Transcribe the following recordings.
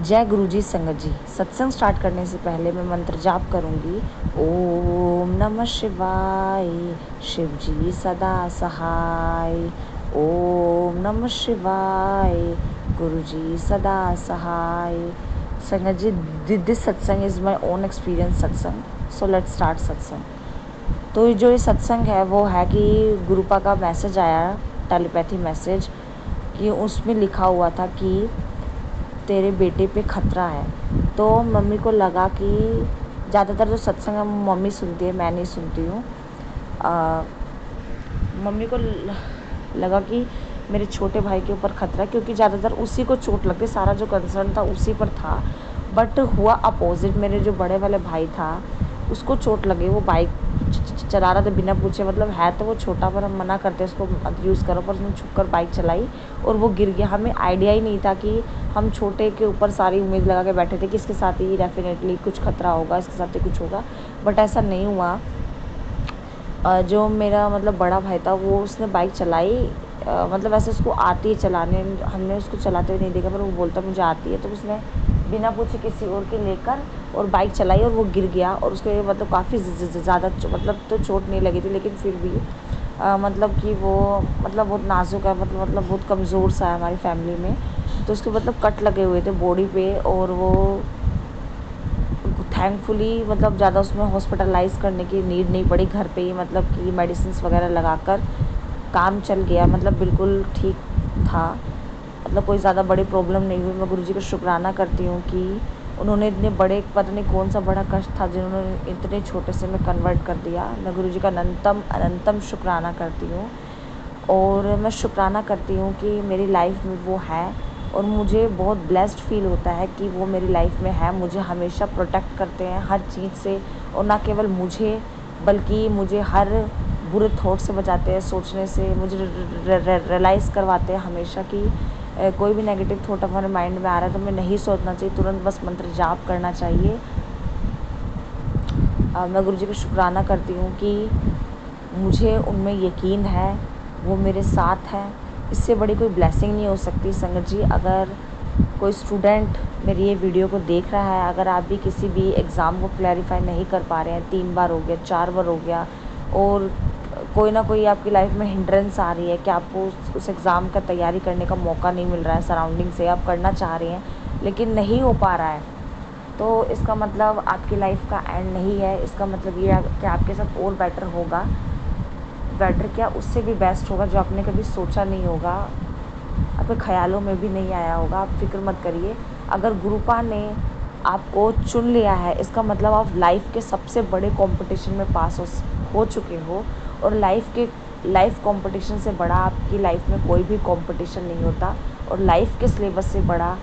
जय गुरु जी संगत जी। सत्संग स्टार्ट करने से पहले मैं मंत्र जाप करूंगी। ओम नमः शिवाय, शिव जी सदा सहाय। ओम नमः शिवाय, गुरु जी सदा सहाय। संगत जी, दिस सत्संग इज माय ओन एक्सपीरियंस सत्संग, सो लेट्स स्टार्ट सत्संग। तो जो ये सत्संग है वो है कि गुरुपा का मैसेज आया, टेलीपैथी मैसेज, कि उसमें लिखा हुआ था कि तेरे बेटे पे खतरा है। तो मम्मी को लगा कि ज़्यादातर जो सत्संग है मम्मी सुनती है, मैं नहीं सुनती हूँ। मम्मी को लगा कि मेरे छोटे भाई के ऊपर खतरा है, क्योंकि ज़्यादातर उसी को चोट लगती, सारा जो कंसर्न था उसी पर था। बट हुआ अपोजिट, मेरे जो बड़े वाले भाई था उसको चोट लगी। वो बाइक चला रहा था बिना पूछे, मतलब है तो वो छोटा, पर हम मना करते उसको मत यूज़ करो, पर उसने छुप कर बाइक चलाई और वो गिर गया। हमें आइडिया ही नहीं था कि हम छोटे के ऊपर सारी उम्मीद लगा के बैठे थे कि इसके साथ ही डेफिनेटली कुछ खतरा होगा, इसके साथ ही कुछ होगा, बट ऐसा नहीं हुआ। जो मेरा मतलब बड़ा भाई था वो उसने बाइक चलाई, मतलब ऐसे उसको आती है चलाने, हमने उसको चलाते हुए नहीं देखा, पर वो बोलता मुझे आती है। तो उसने बिना पूछे किसी और के लेकर और बाइक चलाई और वो गिर गया। और उसको मतलब काफ़ी ज़्यादा मतलब तो चोट नहीं लगी थी, लेकिन फिर भी मतलब कि वो मतलब बहुत नाजुक है, मतलब बहुत कमज़ोर सा है हमारी फैमिली में। तो उसके मतलब कट लगे हुए थे बॉडी पे, और वो थैंकफुली मतलब ज़्यादा उसमें हॉस्पिटलाइज़ करने की नीड नहीं पड़ी। घर पे ही मतलब कि मेडिसिन्स वगैरह लगाकर काम चल गया, मतलब बिल्कुल ठीक था, मतलब कोई ज़्यादा बड़ी प्रॉब्लम नहीं हुई। मैं गुरुजी का शुक्राना करती हूँ कि उन्होंने इतने बड़े, पता नहीं कौन सा बड़ा कष्ट था जिन्होंने इतने छोटे से में कन्वर्ट कर दिया। मैं गुरुजी का अनंतम शुक्राना करती हूँ। और मैं शुक्राना करती हूँ कि मेरी लाइफ में वो है, और मुझे बहुत ब्लेस्ड फील होता है कि वो मेरी लाइफ में है। मुझे हमेशा प्रोटेक्ट करते हैं हर चीज़ से, और ना केवल मुझे बल्कि मुझे हर बुरे थॉट से बचाते हैं, सोचने से। मुझे रियलाइज़ करवाते हैं हमेशा कि कोई भी नेगेटिव थॉट हमारे माइंड में आ रहा है तो हमें नहीं सोचना चाहिए, तुरंत बस मंत्र जाप करना चाहिए। मैं गुरुजी का शुक्राना करती हूँ कि मुझे उनमें यकीन है, वो मेरे साथ हैं। इससे बड़ी कोई ब्लेसिंग नहीं हो सकती संगत जी। अगर कोई स्टूडेंट मेरी ये वीडियो को देख रहा है, अगर आप भी किसी भी एग्ज़ाम को क्लैरिफाई नहीं कर पा रहे हैं, 3 बार हो गया, 4 बार हो गया, और कोई ना कोई आपकी लाइफ में हिंड्रेंस आ रही है कि आपको उस एग्ज़ाम का तैयारी करने का मौका नहीं मिल रहा है सराउंडिंग से, आप करना चाह रहे हैं लेकिन नहीं हो पा रहा है, तो इसका मतलब आपकी लाइफ का एंड नहीं है। इसका मतलब ये है कि आपके साथ और बेटर होगा। बेटर क्या, उससे भी बेस्ट होगा, जो आपने कभी सोचा नहीं होगा, आपके ख्यालों में भी नहीं आया होगा। आप फिक्र मत करिए। अगर गुरुपा ने आपको चुन लिया है, इसका मतलब आप लाइफ के सबसे बड़े कंपटीशन में पास हो चुके हो। और लाइफ कंपटीशन से बड़ा आपकी लाइफ में कोई भी कंपटीशन नहीं होता। और लाइफ के सिलेबस से बड़ा,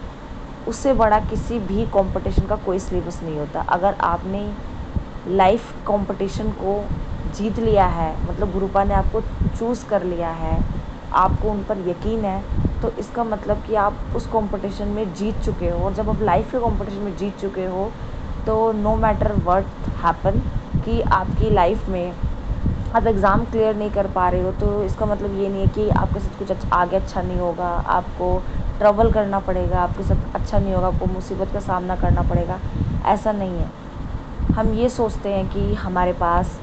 उससे बड़ा किसी भी कंपटीशन का कोई सिलेबस नहीं होता। अगर आपने लाइफ कंपटीशन को जीत लिया है, मतलब गुरुपा ने आपको चूज़ कर लिया है, आपको उन पर यकीन है, तो इसका मतलब कि आप उस कंपटीशन में जीत चुके हो। और जब आप लाइफ के कंपटीशन में जीत चुके हो, तो नो मैटर व्हाट हैपन, कि आपकी लाइफ में आप एग्ज़ाम क्लियर नहीं कर पा रहे हो, तो इसका मतलब ये नहीं है कि आपके साथ कुछ आगे अच्छा नहीं होगा, आपको ट्रबल करना पड़ेगा, आपके साथ अच्छा नहीं होगा, आपको मुसीबत का सामना करना पड़ेगा। ऐसा नहीं है। हम ये सोचते हैं कि हमारे पास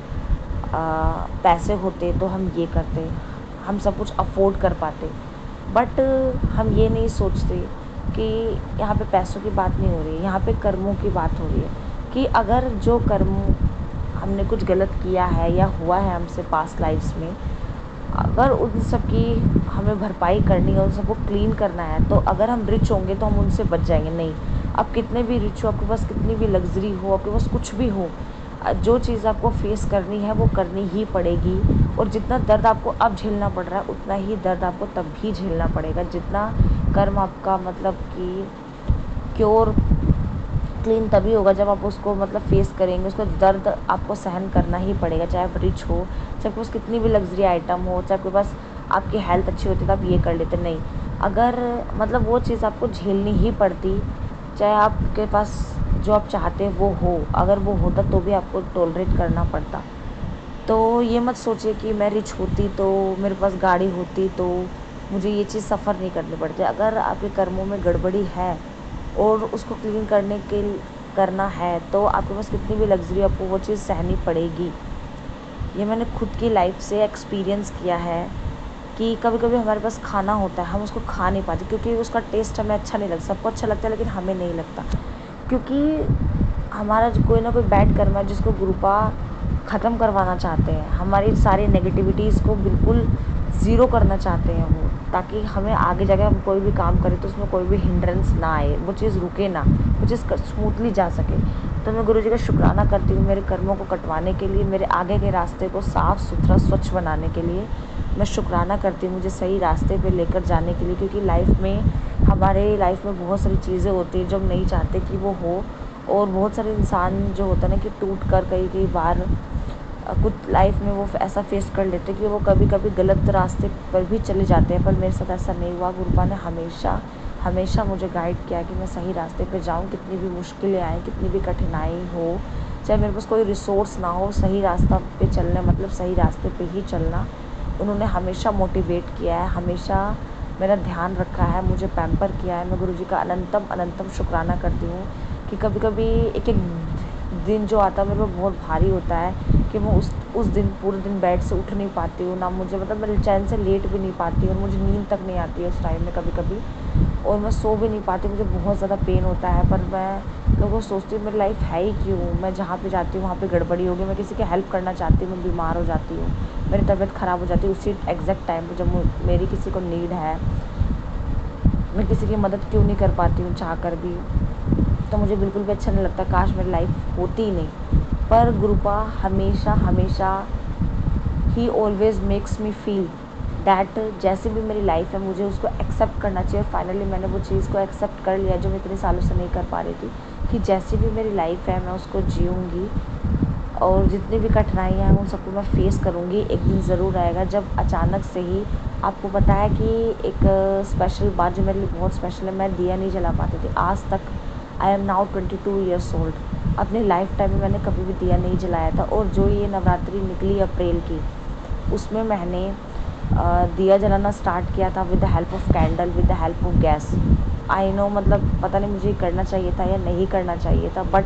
पैसे होते तो हम ये करते, हम सब कुछ अफोर्ड कर पाते, बट हम ये नहीं सोचते कि यहाँ पे पैसों की बात नहीं हो रही है, यहाँ पे कर्मों की बात हो रही है। कि अगर जो कर्म हमने कुछ गलत किया है या हुआ है हमसे पास्ट लाइफ्स में, अगर उन सब की हमें भरपाई करनी है, उन सबको क्लीन करना है, तो अगर हम रिच होंगे तो हम उनसे बच जाएंगे। नहीं, आप कितने भी रिच हो, आपके पास कितनी भी लग्जरी हो, आपके पास कुछ भी हो, जो चीज़ आपको फेस करनी है वो करनी ही पड़ेगी। और जितना दर्द आपको अब झेलना पड़ रहा है, उतना ही दर्द आपको तब भी झेलना पड़ेगा। जितना कर्म आपका मतलब कि क्योर क्लीन तभी होगा जब आप उसको मतलब फेस करेंगे, उसका दर्द आपको सहन करना ही पड़ेगा। चाहे आप रिच हो, चाहे आपके पास कितनी भी लग्जरी आइटम हो, चाहे आपके पास आपकी हेल्थ अच्छी होती तो आप ये कर लेते। नहीं, अगर मतलब वो चीज़ आपको झेलनी ही पड़ती, चाहे आपके पास जो आप चाहते वो हो, अगर वो होता तो भी आपको टॉलरेट करना पड़ता। तो ये मत सोचिए कि मैं रिच होती तो, मेरे पास गाड़ी होती तो मुझे ये चीज़ सफ़र नहीं करनी पड़ती। अगर आपके कर्मों में गड़बड़ी है और उसको क्लीन करना है तो आपके पास कितनी भी लग्ज़री, आपको वो चीज़ सहनी पड़ेगी। ये मैंने खुद की लाइफ से एक्सपीरियंस किया है कि कभी कभी हमारे पास खाना होता है, हम उसको खा नहीं पाते क्योंकि उसका टेस्ट हमें अच्छा नहीं लगता। सबको अच्छा लगता है लेकिन हमें नहीं लगता, क्योंकि हमारा जो कोई ना कोई बैड कर्म है जिसको गुरुपा ख़त्म करवाना चाहते हैं। हमारी सारी नेगेटिविटीज़ को बिल्कुल ज़ीरो करना चाहते हैं वो, ताकि हमें आगे जाके हम कोई भी काम करें तो उसमें कोई भी हिंड्रेंस ना आए, वो चीज़ रुके ना, वो चीज़ स्मूथली जा सके। तो मैं गुरुजी का शुक्राना करती हूँ मेरे कर्मों को कटवाने के लिए, मेरे आगे के रास्ते को साफ़ सुथरा स्वच्छ बनाने के लिए। मैं शुक्राना करती हूँ मुझे सही रास्ते पे लेकर जाने के लिए, क्योंकि हमारे लाइफ में बहुत सारी चीज़ें होती हैं जो हम नहीं चाहते कि वो हो। और बहुत सारे इंसान जो होता है ना कि टूट कर कई बार कुछ लाइफ में वो ऐसा फेस कर लेते हैं कि वो कभी कभी गलत रास्ते पर भी चले जाते हैं, पर मेरे साथ ऐसा नहीं हुआ। गुरुपा ने हमेशा हमेशा मुझे गाइड किया कि मैं सही रास्ते पे जाऊँ, कितनी भी मुश्किलें आएँ, कितनी भी कठिनाई हो, चाहे मेरे पास कोई रिसोर्स ना हो, सही रास्ता पे चलना मतलब सही रास्ते पे ही चलना। उन्होंने हमेशा मोटिवेट किया है, हमेशा मेरा ध्यान रखा है, मुझे पैम्पर किया है। मैं गुरुजी का अनंतम अनंतम शुक्राना करती हूँ कि कभी कभी एक एक दिन जो आता है मेरे को बहुत भारी होता है कि मैं उस दिन पूरे दिन बेड से उठ नहीं पाती हूँ ना, मुझे मतलब मैं चैन से लेट भी नहीं पाती हूँ और मुझे नींद तक नहीं आती है उस टाइम में कभी कभी, और मैं सो भी नहीं पाती, मुझे बहुत ज़्यादा पेन होता है। पर मैं लोगों सोचती हूँ मेरी लाइफ है ही क्यों, मैं जहाँ पे जाती हूँ वहाँ पे गड़बड़ी होगी, मैं किसी की हेल्प करना चाहती हूँ, मैं बीमार हो जाती हूँ, मेरी तबीयत ख़राब हो जाती है उसी एग्जैक्ट टाइम पे जब मेरी किसी को नीड है। मैं किसी की मदद क्यों नहीं कर पाती हूँ चाह कर भी, तो मुझे बिल्कुल भी अच्छा नहीं लगता, काश मेरी लाइफ होती ही नहीं। पर गुरुपा हमेशा हमेशा ही always makes me feel that जैसे भी मेरी लाइफ है मुझे उसको एक्सेप्ट करना चाहिए। और फाइनली मैंने वो चीज़ को एक्सेप्ट कर लिया जो मैं इतने सालों से नहीं कर पा रही थी, कि जैसी भी मेरी लाइफ है मैं उसको जीऊँगी और जितनी भी कठिनाइयाँ हैं उन सबको मैं फेस करूँगी। एक दिन ज़रूर आएगा जब अचानक से ही, आपको पता है कि एक स्पेशल बात जो मेरे लिए बहुत स्पेशल है, मैं दिया नहीं जला पाती थी आज तक। I am now 22 years old. अपनी लाइफ टाइम में मैंने कभी भी दिया नहीं जलाया था, और जो ये नवरात्रि निकली अप्रैल की, उसमें मैंने दिया जलाना स्टार्ट किया था with the help of candle, with the help of gas. I know मतलब पता नहीं मुझे करना चाहिए था या नहीं करना चाहिए था, बट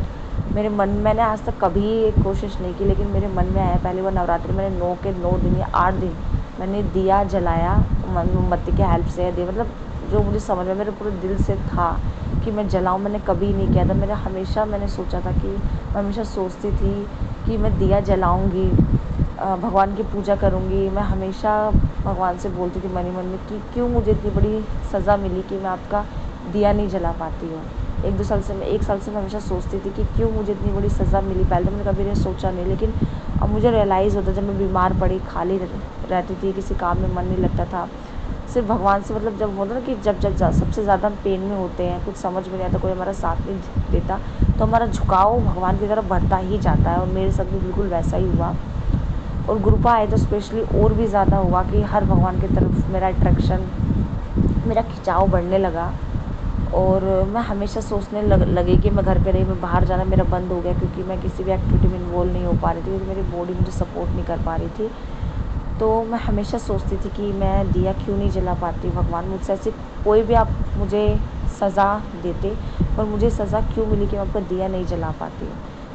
मेरे मन, मैंने आज तक कभी कोशिश नहीं की, लेकिन मेरे मन में आया। पहले वो नवरात्रि मैंने 9 के 9 दिन या 8 दिन मैंने दिया जलाया मोमबत्ती के हेल्प से। दिया मतलब जो मुझे समझ में मेरे पूरे दिल से था कि मैं जलाऊँ, मैंने कभी नहीं किया था। मैंने सोचा था कि मैं हमेशा सोचती थी कि मैं दिया जलाऊँगी, भगवान की पूजा करूँगी। मैं हमेशा भगवान से बोलती थी मन ही मन में कि क्यों मुझे इतनी बड़ी सज़ा मिली कि मैं आपका दिया नहीं जला पाती हूँ। 1 साल से मैं हमेशा सोचती थी कि क्यों मुझे इतनी बड़ी सज़ा मिली। पहले तो मैंने कभी नहीं सोचा नहीं, लेकिन अब मुझे रियलाइज़ होता, जब मैं बीमार पड़ी, खाली रहती थी, किसी काम में मन नहीं लगता था, सिर्फ भगवान से मतलब जब होता ना कि जब सबसे ज़्यादा हम पेन में होते हैं, कुछ समझ में नहीं आता, कोई हमारा साथ नहीं देता, तो हमारा झुकाव भगवान की तरफ बढ़ता ही जाता है। और मेरे साथ भी बिल्कुल वैसा ही हुआ। और गुरुपा आए तो स्पेशली और भी ज़्यादा हुआ कि हर भगवान की तरफ मेरा अट्रैक्शन, मेरा खिंचाव बढ़ने लगा। और मैं हमेशा सोचने लगी कि मैं घर पे रही, मैं बाहर जाना मेरा बंद हो गया, क्योंकि मैं किसी भी एक्टिविटी में इन्वॉल्व नहीं हो पा रही थी, क्योंकि मेरी बॉडी मुझे सपोर्ट नहीं कर पा रही थी। तो मैं हमेशा सोचती थी कि मैं दिया क्यों नहीं जला पाती, भगवान मुझसे ऐसे कोई भी आप मुझे सज़ा देते, पर मुझे सज़ा क्यों मिली कि मैं आपका दिया नहीं जला पाती,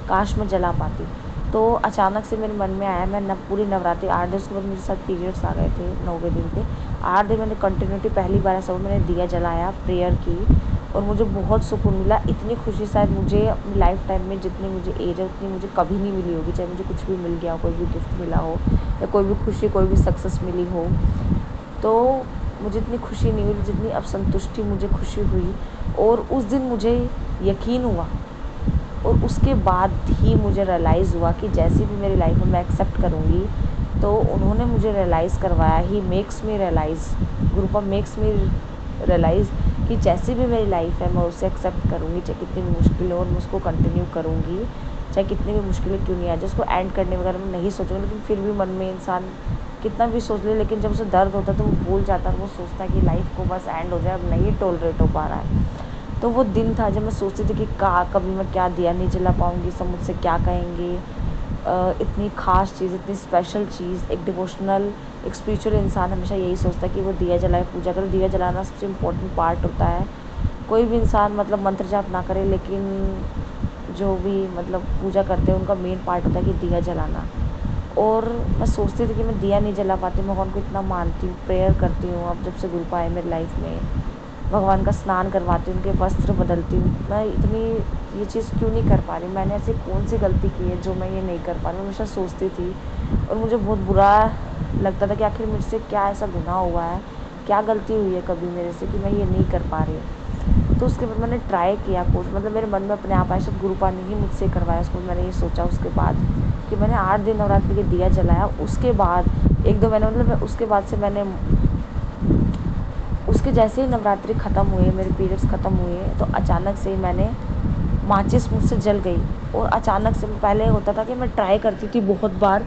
काश मैं जला पाती। तो अचानक से मेरे मन में आया, मैं पूरी नवरात्रि 8 दिन, उसके बाद मेरे साथ पीरियड्स आ गए थे 9वें दिन पे। 8 दिन मैंने कंटिन्यूटी, पहली बार ऐसा हुआ मैंने दिया जलाया, प्रेयर की, और मुझे बहुत सुकून मिला। इतनी खुशी शायद मुझे अपनी लाइफ टाइम में, जितनी मुझे एज है उतनी मुझे कभी नहीं मिली होगी, चाहे मुझे कुछ भी मिल गया हो, कोई भी गिफ्ट मिला हो या कोई भी खुशी, कोई भी सक्सेस मिली हो, तो मुझे इतनी खुशी नहीं हुई जितनी अब संतुष्टि मुझे खुशी हुई। और उस दिन मुझे यकीन हुआ, और उसके बाद ही मुझे रियलाइज़ हुआ कि जैसी भी मेरी लाइफ में मैं एक्सेप्ट करूँगी, तो उन्होंने मुझे रियलाइज़ करवाया, ही मेक्स मी रियलाइज़, गुरुपा मेक्स मी रियलाइज़ कि जैसी भी मेरी लाइफ है मैं उसे एक्सेप्ट करूँगी, चाहे कितनी भी मुश्किल हो, और मैं उसको कंटिन्यू करूँगी, चाहे कितनी भी मुश्किलें क्यों नहीं आ जाए। उसको एंड करने वगैरह में नहीं सोचूंगी, लेकिन फिर भी मन में इंसान कितना भी सोच ले, लेकिन जब उसे दर्द होता है तो वो भूल जाता है, वो सोचता है कि लाइफ को बस एंड हो जाए, अब नहीं टॉलरेट हो पा रहा है। तो वो दिन था जब मैं सोचती थी कि कभी मैं क्या दिया नहीं जला पाऊँगी, सब मुझसे क्या कहेंगे। इतनी ख़ास चीज़, इतनी स्पेशल चीज़, एक डिवोशनल, एक स्पिरिचुअल इंसान हमेशा यही सोचता है कि वो दिया जलाए, पूजा करे। दिया जलाना सबसे इम्पोर्टेंट पार्ट होता है कोई भी इंसान मतलब मंत्र जाप ना करे, लेकिन जो भी मतलब पूजा करते हैं उनका मेन पार्ट होता है कि दिया जलाना। और मैं सोचती थी कि मैं दिया नहीं जला पाती, मैं भगवान को इतना मानती हूँ, प्रेयर करती हूँ। अब जब से गुरु आए मेरी लाइफ में, भगवान का स्नान करवाती हूँ, उनके वस्त्र बदलती हूँ। मैं इतनी ये चीज़ क्यों नहीं कर पा रही, मैंने ऐसी कौन सी गलती की है जो मैं ये नहीं कर पा रही, मैं हमेशा सोचती थी। और मुझे बहुत बुरा लगता था कि आखिर मुझसे क्या ऐसा गुनाह हुआ है, क्या गलती हुई है कभी मेरे से कि मैं ये नहीं कर पा रही हूँ। तो उसके बाद मैंने ट्राई किया कोर्स, मतलब मेरे मन में अपने आप आया, शायद गुरुपा ने ही मुझसे करवाया उसको। मैंने ये सोचा उसके बाद कि मैंने 8 दिन नवरात्रि के दिया जलाया। उसके बाद 1-2 महीने मतलब उसके बाद से मैंने, उसके जैसे ही नवरात्रि ख़त्म हुए, मेरे पीरियड्स ख़त्म हुए, तो अचानक से ही मैंने, माचिस मुझसे जल गई। और अचानक से, पहले होता था कि मैं ट्राई करती थी बहुत बार,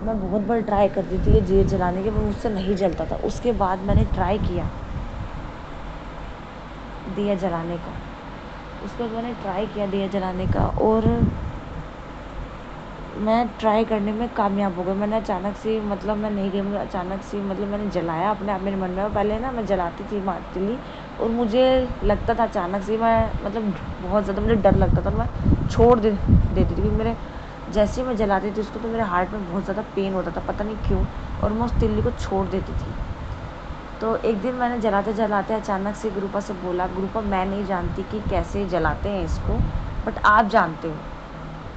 मैं बहुत बार ट्राई करती थी ये दिए जलाने के, पर मुझसे नहीं जलता था। उसके बाद मैंने ट्राई किया दिया जलाने का, उसके बाद मैंने ट्राई किया दिया जलाने का, और मैं ट्राई करने में कामयाब हो गई। मैंने अचानक से, मतलब मैं नहीं गई, मैं अचानक से, मतलब मैंने जलाया अपने आप, मेरे मन में पहले ना मैं जलाती थी मातली, और मुझे लगता था अचानक से मैं, मतलब बहुत ज़्यादा मुझे डर लगता था, मैं छोड़ देती थी, क्योंकि मेरे जैसे ही मैं जलाती थी उसको तो मेरे हार्ट में बहुत ज़्यादा पेन होता था, पता नहीं क्यों, और मैं उस तिल्ली को छोड़ देती थी। तो एक दिन मैंने जलाते जलाते अचानक से गुरुपा से बोला, गुरुपा मैं नहीं जानती कि कैसे जलाते हैं इसको, बट आप जानते हो,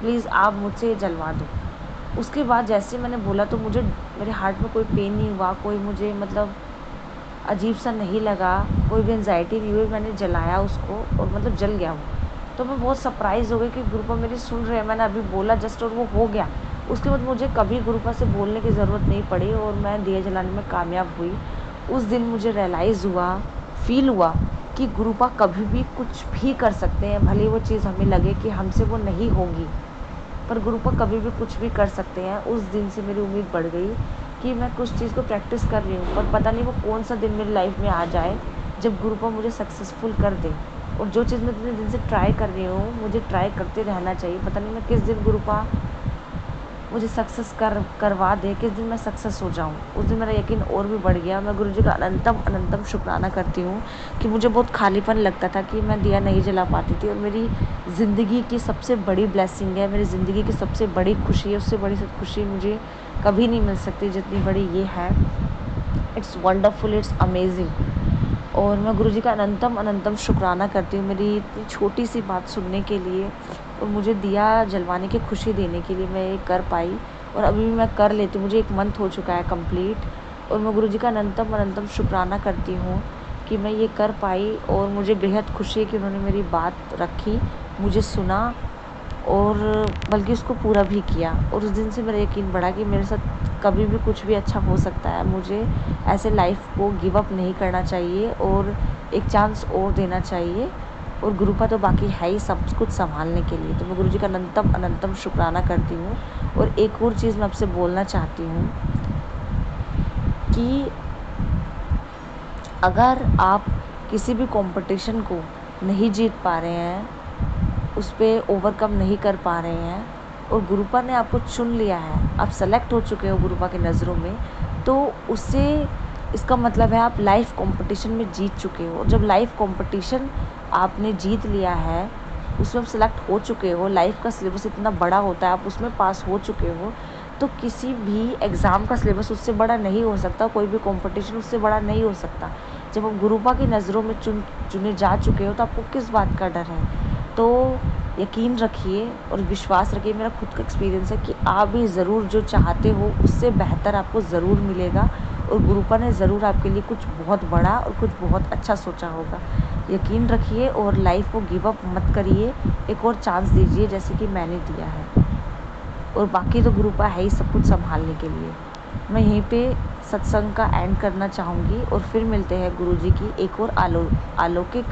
प्लीज़ आप मुझसे ये जलवा दो। उसके बाद जैसे मैंने बोला तो मुझे, मेरे हार्ट में कोई पेन नहीं हुआ, कोई मुझे मतलब अजीब सा नहीं लगा, कोई भी एंजाइटी नहीं हुई। मैंने जलाया उसको और मतलब जल गया वो। तो मैं बहुत सरप्राइज़ हो गई कि गुरुपा मेरी सुन रहे हैं, मैंने अभी बोला जस्ट और वो हो गया। उसके बाद मुझे कभी गुरुपा से बोलने की ज़रूरत नहीं पड़ी और मैं दिया जलाने में कामयाब हुई। उस दिन मुझे रियलाइज़ हुआ, फ़ील हुआ कि गुरुपा कभी भी कुछ भी कर सकते हैं, भले वो चीज़ हमें लगे कि हमसे वो नहीं होगी, पर गुरुपा कभी भी कुछ भी कर सकते हैं। उस दिन से मेरी उम्मीद बढ़ गई कि मैं कुछ चीज़ को प्रैक्टिस कर रही हूँ, पर पता नहीं वो कौन सा दिन मेरी लाइफ में आ जाए जब गुरुपा मुझे सक्सेसफुल कर दे। और जो चीज़ मैं इतने दिन से ट्राई कर रही हूँ, मुझे ट्राई करते रहना चाहिए। पता नहीं मैं किस दिन गुरुपा मुझे सक्सेस करवा दे, किस दिन मैं सक्सेस हो जाऊँ। उस दिन मेरा यकीन और भी बढ़ गया। मैं गुरुजी का अनंतम अनंतम शुक्राना करती हूँ कि मुझे बहुत खालीपन लगता था कि मैं दिया नहीं जला पाती थी, और मेरी ज़िंदगी की सबसे बड़ी ब्लेसिंग है, मेरी ज़िंदगी की सबसे बड़ी खुशी है, उससे बड़ी खुशी मुझे कभी नहीं मिल सकती जितनी बड़ी ये है। It's wonderful, it's amazing. और मैं गुरुजी का अनंतम अनंतम शुक्राना करती हूँ मेरी इतनी छोटी सी बात सुनने के लिए, और मुझे दिया जलवाने की खुशी देने के लिए मैं ये कर पाई। और अभी भी मैं कर लेती हूँ, मुझे 1 मंथ हो चुका है कंप्लीट। और मैं गुरुजी का अनंतम अनंतम शुक्राना करती हूँ कि मैं ये कर पाई, और मुझे बेहद खुशी है कि उन्होंने मेरी बात रखी, मुझे सुना, और बल्कि उसको पूरा भी किया। और उस दिन से मेरा यकीन बढ़ा कि मेरे साथ कभी भी कुछ भी अच्छा हो सकता है। मुझे ऐसे लाइफ को गिव अप नहीं करना चाहिए और एक चांस और देना चाहिए। और गुरुपा तो बाकी है ही सब कुछ संभालने के लिए। तो मैं गुरुजी का अनंतम अनंतम शुक्राना करती हूँ। और एक और चीज़ मैं आपसे बोलना चाहती हूँ कि अगर आप किसी भी कॉम्पिटिशन को नहीं जीत पा रहे हैं, उस पे ओवरकम नहीं कर पा रहे हैं, और गुरुपा ने आपको चुन लिया है, आप सेलेक्ट हो चुके हो गुरुपा की नज़रों में, तो उससे इसका मतलब है आप लाइफ कंपटीशन में जीत चुके हो। जब लाइफ कंपटीशन आपने जीत लिया है, उसमें आप सेलेक्ट हो चुके हो, लाइफ का सिलेबस इतना बड़ा होता है, आप उसमें पास हो चुके हो, तो किसी भी एग्ज़ाम का सिलेबस उससे बड़ा नहीं हो सकता, कोई भी कंपटीशन उससे बड़ा नहीं हो सकता। जब आप गुरुपा की नज़रों में चुने जा चुके हो, तो आपको किस बात का डर है। तो यकीन रखिए और विश्वास रखिए, मेरा खुद का एक्सपीरियंस है कि आप भी ज़रूर जो चाहते हो उससे बेहतर आपको ज़रूर मिलेगा, और गुरुपा ने ज़रूर आपके लिए कुछ बहुत बड़ा और कुछ बहुत अच्छा सोचा होगा। यकीन रखिए और लाइफ को गिव अप मत करिए, एक और चांस दीजिए जैसे कि मैंने दिया है। और बाकी तो गुरुपा है ही सब कुछ संभालने के लिए। मैं यहीं पे सत्संग का एंड करना चाहूँगी, और फिर मिलते हैं गुरुजी की एक और अलौकिक